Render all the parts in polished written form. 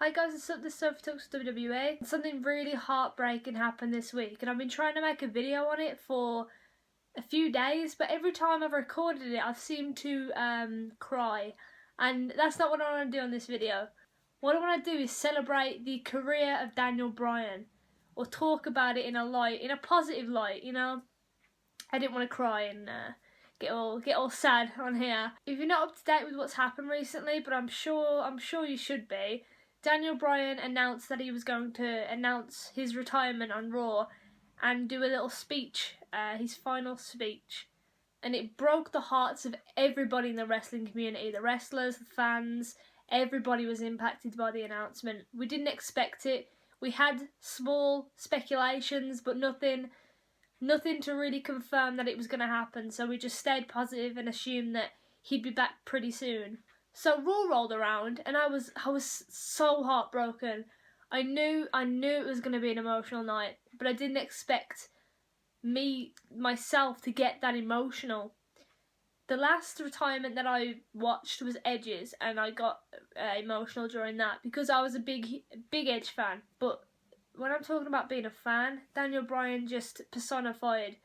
Hi guys, it's up this Sophie Talks WWE. Something really heartbreaking happened this week, and I've been trying to make a video on it for a few days, but every time I've recorded it, I've seemed to cry, and that's not what I want to do on this video. What I want to do is celebrate the career of Daniel Bryan, or talk about it in a positive light. You know, I didn't want to cry and get all sad on here. If you're not up to date with what's happened recently, but I'm sure you should be. Daniel Bryan announced that he was going to announce his retirement on Raw and do a little speech, his final speech. And it broke the hearts of everybody in the wrestling community, the wrestlers, the fans, everybody was impacted by the announcement. We didn't expect it. We had small speculations, but nothing to really confirm that it was going to happen, so we just stayed positive and assumed that he'd be back pretty soon. So Raw rolled around, and I was so heartbroken. I knew it was going to be an emotional night, but I didn't expect myself to get that emotional. The last retirement that I watched was Edge's, and I got emotional during that because I was a big Edge fan. But when I'm talking about being a fan, Daniel Bryan just personified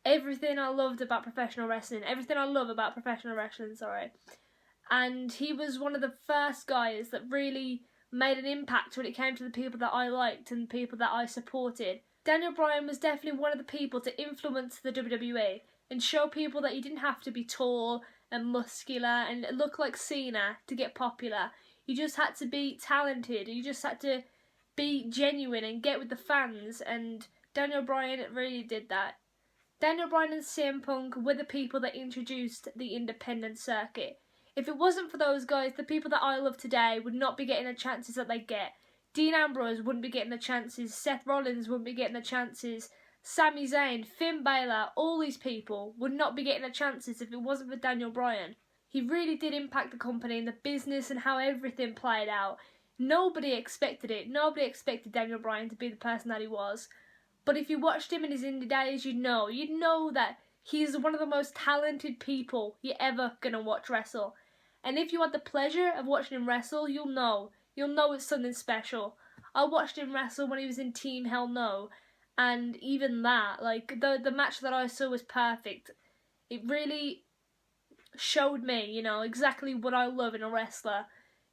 everything I loved about professional wrestling. Everything I love about professional wrestling, sorry. And he was one of the first guys that really made an impact when it came to the people that I liked and people that I supported. Daniel Bryan was definitely one of the people to influence the WWE and show people that you didn't have to be tall and muscular and look like Cena to get popular. You just had to be talented. You just had to be genuine and get with the fans, and Daniel Bryan really did that. Daniel Bryan and CM Punk were the people that introduced the independent circuit. If it wasn't for those guys, the people that I love today would not be getting the chances that they get. Dean Ambrose wouldn't be getting the chances, Seth Rollins wouldn't be getting the chances, Sami Zayn, Finn Balor, all these people would not be getting the chances if it wasn't for Daniel Bryan. He really did impact the company and the business and how everything played out. Nobody expected it. Nobody expected Daniel Bryan to be the person that he was. But if you watched him in his indie days, you'd know that he's one of the most talented people you're ever gonna watch wrestle. And if you had the pleasure of watching him wrestle, you'll know it's something special. I watched him wrestle when he was in Team Hell No, and even that, like the match that I saw was perfect. It really showed me, exactly what I love in a wrestler.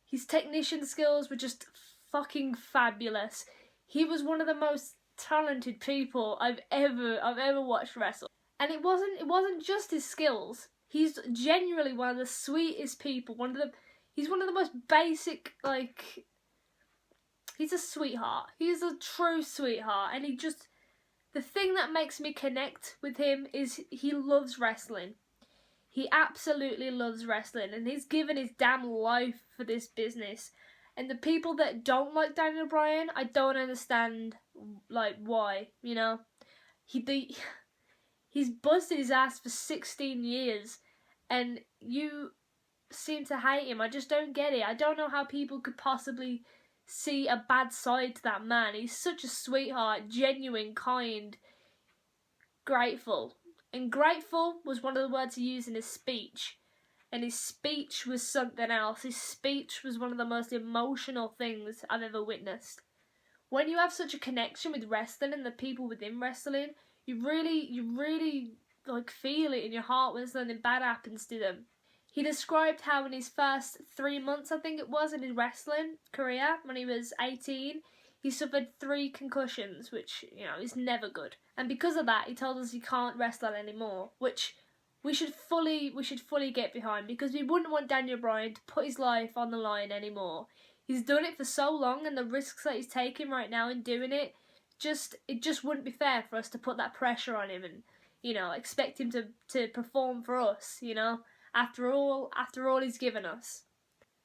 His technician skills were just fucking fabulous. He was one of the most talented people I've ever watched wrestle. And it wasn't just his skills. He's genuinely one of the sweetest people. He's one of the most basic, he's a sweetheart. He's a true sweetheart, and the thing that makes me connect with him is he loves wrestling. He absolutely loves wrestling, and he's given his damn life for this business. And the people that don't like Daniel Bryan, I don't understand, why, He's busted his ass for 16 years, and you seem to hate him. I just don't get it. I don't know how people could possibly see a bad side to that man. He's such a sweetheart, genuine, kind, grateful. And grateful was one of the words he used in his speech. And his speech was something else. His speech was one of the most emotional things I've ever witnessed. When you have such a connection with wrestling and the people within wrestling, you really feel it in your heart when something bad happens to them. He described how in his first 3 months, I think it was, in his wrestling career, when he was 18, he suffered 3 concussions, which, is never good. And because of that, he told us he can't wrestle anymore, which we should fully get behind, because we wouldn't want Daniel Bryan to put his life on the line anymore. He's done it for so long, and the risks that he's taking right now in doing it just wouldn't be fair for us to put that pressure on him and, expect him to perform for us, after all he's given us.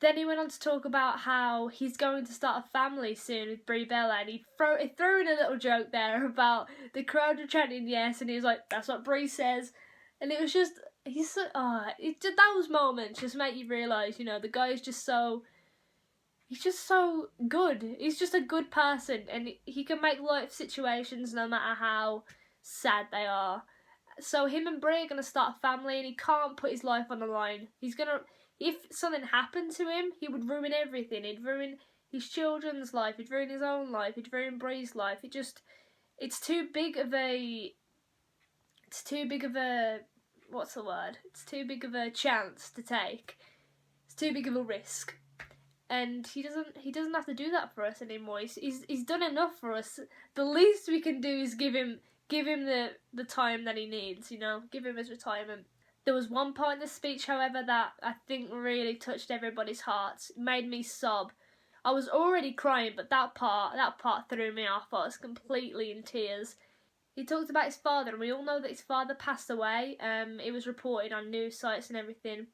Then he went on to talk about how he's going to start a family soon with Brie Bella, and he threw in a little joke there about the crowd were chanting yes, and he was like, that's what Brie says. And it was just, those moments just make you realise, the guy is just so, he's just so good. He's just a good person, and he can make life situations no matter how sad they are. So him and Brie are going to start a family, and he can't put his life on the line. If something happened to him, he would ruin everything. He'd ruin his children's life, he'd ruin his own life, he'd ruin Bree's life. It's too big of a, what's the word? It's too big of a chance to take. It's too big of a risk. And he doesn't have to do that for us anymore. He's done enough for us. The least we can do is give him the time that he needs, you know, give him his retirement. There was one part in the speech, however, that I think really touched everybody's hearts. It made me sob. I was already crying, but that part threw me off. I was completely in tears. He talked about his father, and we all know that his father passed away. It was reported on news sites and everything.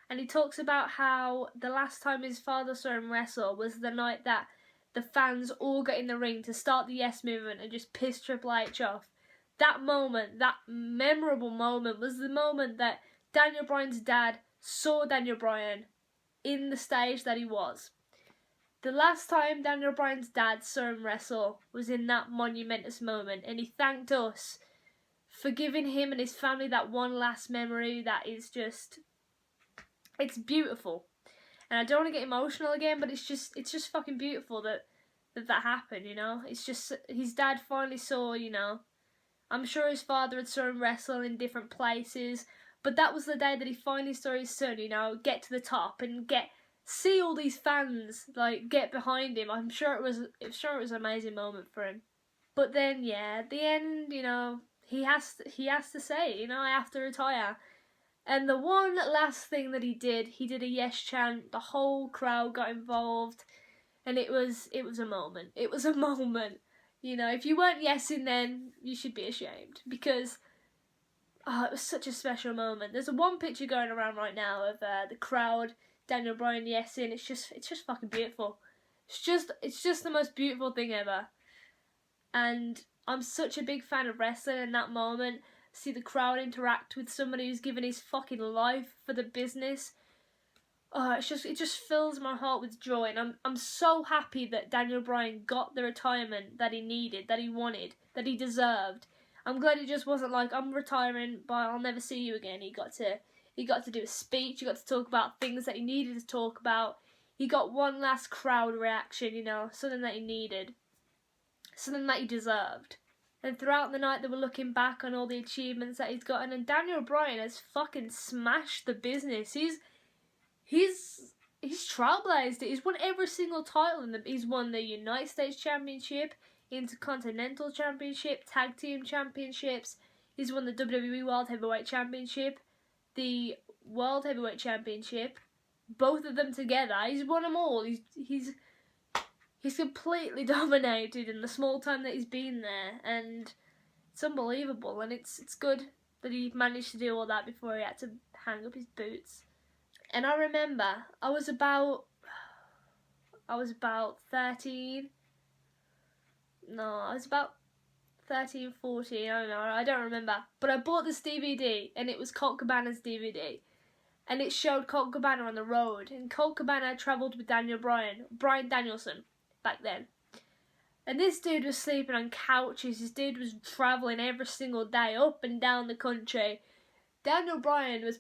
And he talks about how the last time his father saw him wrestle was the night that the fans all got in the ring to start the Yes Movement and just piss Triple H off. That moment, that memorable moment, was the moment that Daniel Bryan's dad saw Daniel Bryan in the stage that he was. The last time Daniel Bryan's dad saw him wrestle was in that monumentous moment, and he thanked us for giving him and his family that one last memory that is just... it's beautiful. And I don't want to get emotional again, but it's just fucking beautiful that happened, you know? It's just, his dad finally saw, you know, I'm sure his father had saw him wrestle in different places, but that was the day that he finally saw his son, you know, get to the top and see all these fans, like, get behind him. I'm sure it was an amazing moment for him. But then, yeah, at the end, you know, he has to say, you know, I have to retire. And the one last thing that he did a yes chant, the whole crowd got involved, and it was a moment. It was a moment. You know, if you weren't yesing then, you should be ashamed, because it was such a special moment. There's one picture going around right now of the crowd, Daniel Bryan yesing. It's just fucking beautiful. It's just the most beautiful thing ever. And I'm such a big fan of wrestling in that moment. See the crowd interact with somebody who's given his fucking life for the business. Oh, it just fills my heart with joy, and I'm so happy that Daniel Bryan got the retirement that he needed, that he wanted, that he deserved. I'm glad it just wasn't like, I'm retiring, but I'll never see you again. He got to do a speech. He got to talk about things that he needed to talk about. He got one last crowd reaction, you know, something that he needed, something that he deserved. And throughout the night, they were looking back on all the achievements that he's gotten, and Daniel Bryan has fucking smashed the business. He's trailblazed it. He's won every single title. He's won the United States Championship, Intercontinental Championship, Tag Team Championships. He's won the WWE World Heavyweight Championship, the World Heavyweight Championship, both of them together. He's won them all. He's completely dominated in the small time that he's been there, and it's unbelievable. And it's good that he managed to do all that before he had to hang up his boots. And I remember I was about 13. No, I was about 13, 14. I don't know. I don't remember. But I bought this DVD, and it was Colt Cabana's DVD. And it showed Colt Cabana on the road. And Colt Cabana travelled with Daniel Bryan, Bryan Danielson, back then. And this dude was sleeping on couches. This dude was travelling every single day up and down the country. Daniel Bryan was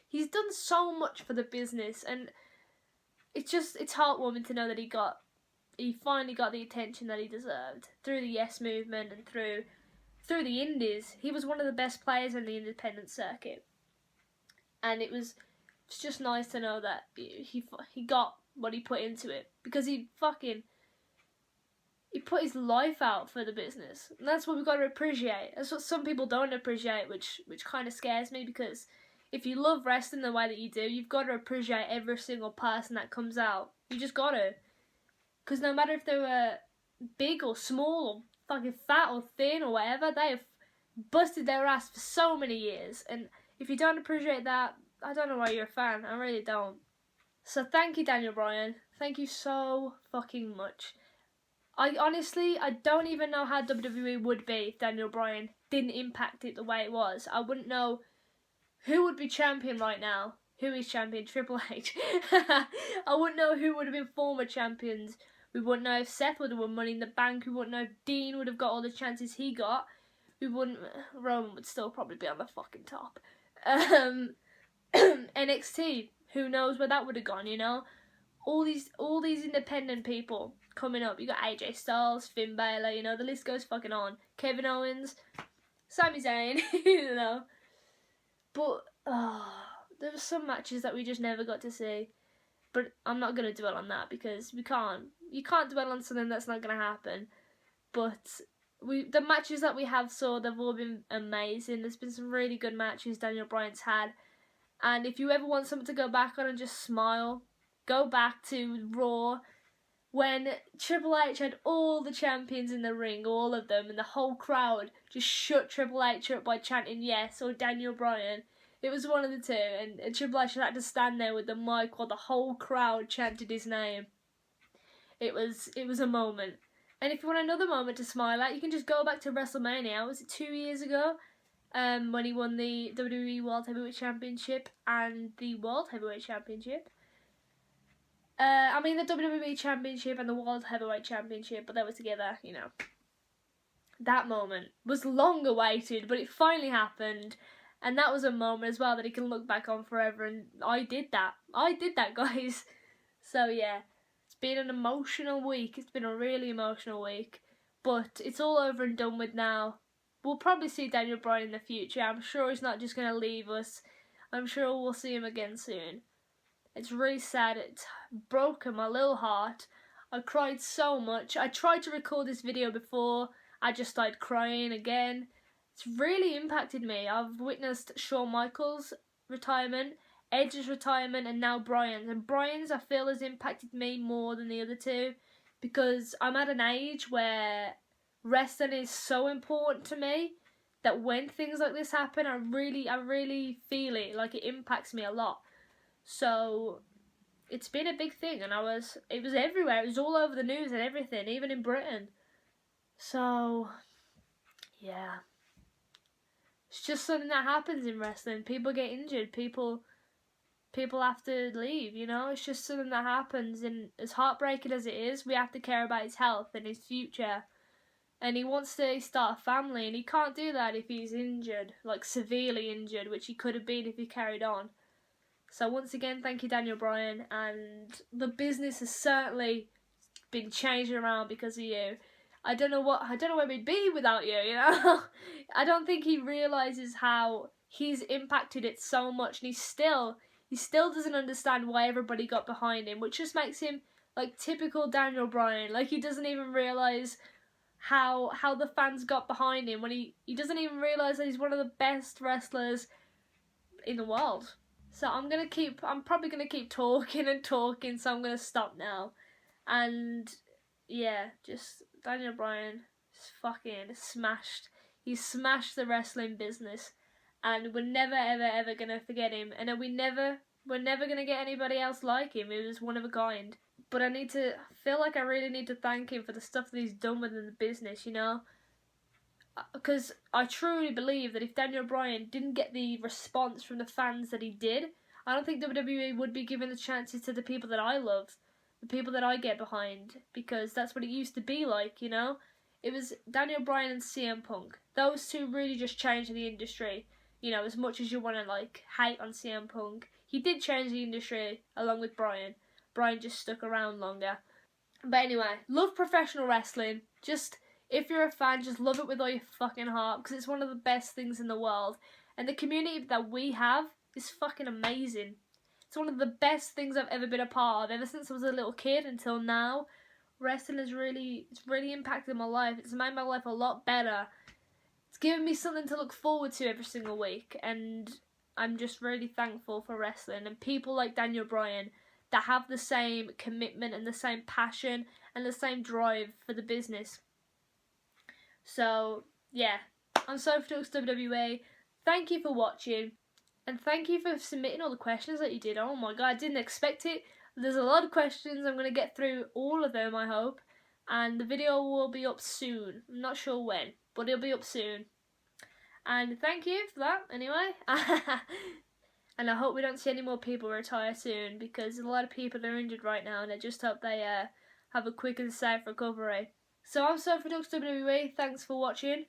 he's done so much for the business, and it's heartwarming to know that he finally got the attention that he deserved through the Yes Movement and through the indies. He was one of the best players in the independent circuit, and it's just nice to know that he got what he put into it, because he put his life out for the business, and that's what we've got to appreciate. That's what some people don't appreciate, which kind of scares me, because if you love wrestling the way that you do, you've got to appreciate every single person that comes out. You just got to. Because no matter if they were big or small or fucking fat or thin or whatever, they have busted their ass for so many years. And if you don't appreciate that, I don't know why you're a fan. I really don't. So thank you, Daniel Bryan. Thank you so fucking much. I don't even know how WWE would be if Daniel Bryan didn't impact it the way it was. I wouldn't know who would be champion right now. Who is champion? Triple H. I wouldn't know who would have been former champions. We wouldn't know if Seth would have won Money in the Bank. We wouldn't know if Dean would have got all the chances he got. Roman would still probably be on the fucking top. NXT, who knows where that would have gone, you know? all these independent people coming up. You got AJ Styles, Finn Balor, you know, the list goes fucking on. Kevin Owens, Sami Zayn, you know. But there were some matches that we just never got to see. But I'm not gonna dwell on that because you can't dwell on something that's not gonna happen. But the matches that we have saw, they've all been amazing. There's been some really good matches Daniel Bryan's had. And if you ever want something to go back on and just smile, go back to Raw when Triple H had all the champions in the ring, all of them, and the whole crowd just shut Triple H up by chanting yes or Daniel Bryan. It was one of the two, and Triple H had to stand there with the mic while the whole crowd chanted his name. It was a moment. And if you want another moment to smile at, you can just go back to WrestleMania. Was it 2 years ago? When he won the WWE World Heavyweight Championship and the World Heavyweight Championship. The WWE Championship and the World Heavyweight Championship, but they were together, you know. That moment was long awaited, but it finally happened. And that was a moment as well that he can look back on forever, and I did that, guys. So yeah, it's been an emotional week. It's been a really emotional week, but it's all over and done with now. We'll probably see Daniel Bryan in the future. I'm sure he's not just going to leave us. I'm sure we'll see him again soon. It's really sad. It's broken my little heart. I cried so much. I tried to record this video before. I just started crying again. It's really impacted me. I've witnessed Shawn Michaels' retirement, Edge's retirement, and now Bryan's. And Bryan's, I feel, has impacted me more than the other two because I'm at an age where wrestling is so important to me that when things like this happen, I really feel it. Like, it impacts me a lot. So it's been a big thing, and it was everywhere. It was all over the news and everything, even in Britain. So yeah, it's just something that happens in wrestling. People get injured. People have to leave. You know, it's just something that happens. And as heartbreaking as it is, we have to care about his health and his future. And he wants to start a family, and he can't do that if he's injured, like severely injured, which he could have been if he carried on. So once again, thank you, Daniel Bryan, and the business has certainly been changed around because of you. I don't know where we'd be without you, you know? I don't think he realises how he's impacted it so much, and he still doesn't understand why everybody got behind him, which just makes him like typical Daniel Bryan. Like, he doesn't even realise how the fans got behind him when he doesn't even realise that he's one of the best wrestlers in the world. So I'm probably gonna keep talking and talking, so I'm gonna stop now. And yeah, just Daniel Bryan is fucking smashed. He smashed the wrestling business, and we're never ever gonna forget him. And we're never gonna get anybody else like him. He was one of a kind. But I feel like I really need to thank him for the stuff that he's done within the business, you know? Because I truly believe that if Daniel Bryan didn't get the response from the fans that he did, I don't think WWE would be giving the chances to the people that I love, the people that I get behind, because that's what it used to be like, you know? It was Daniel Bryan and CM Punk. Those two really just changed the industry. You know, as much as you want to, like, hate on CM Punk, he did change the industry along with Bryan. Bryan just stuck around longer. But anyway, love professional wrestling. Just, if you're a fan, just love it with all your fucking heart, because it's one of the best things in the world. And the community that we have is fucking amazing. It's one of the best things I've ever been a part of, ever since I was a little kid until now. Wrestling has really impacted my life. It's made my life a lot better. It's given me something to look forward to every single week, and I'm just really thankful for wrestling and people like Daniel Bryan that have the same commitment and the same passion and the same drive for the business. So, yeah, I'm Sophie Talks WWE. Thank you for watching, and thank you for submitting all the questions that you did. Oh my god, I didn't expect it. There's a lot of questions. I'm going to get through all of them, I hope. And the video will be up soon. I'm not sure when, but it'll be up soon. And thank you for that, anyway. And I hope we don't see any more people retire soon, because a lot of people are injured right now, and I just hope they have a quick and safe recovery. So I'm Sophie Talks WWE. Thanks for watching.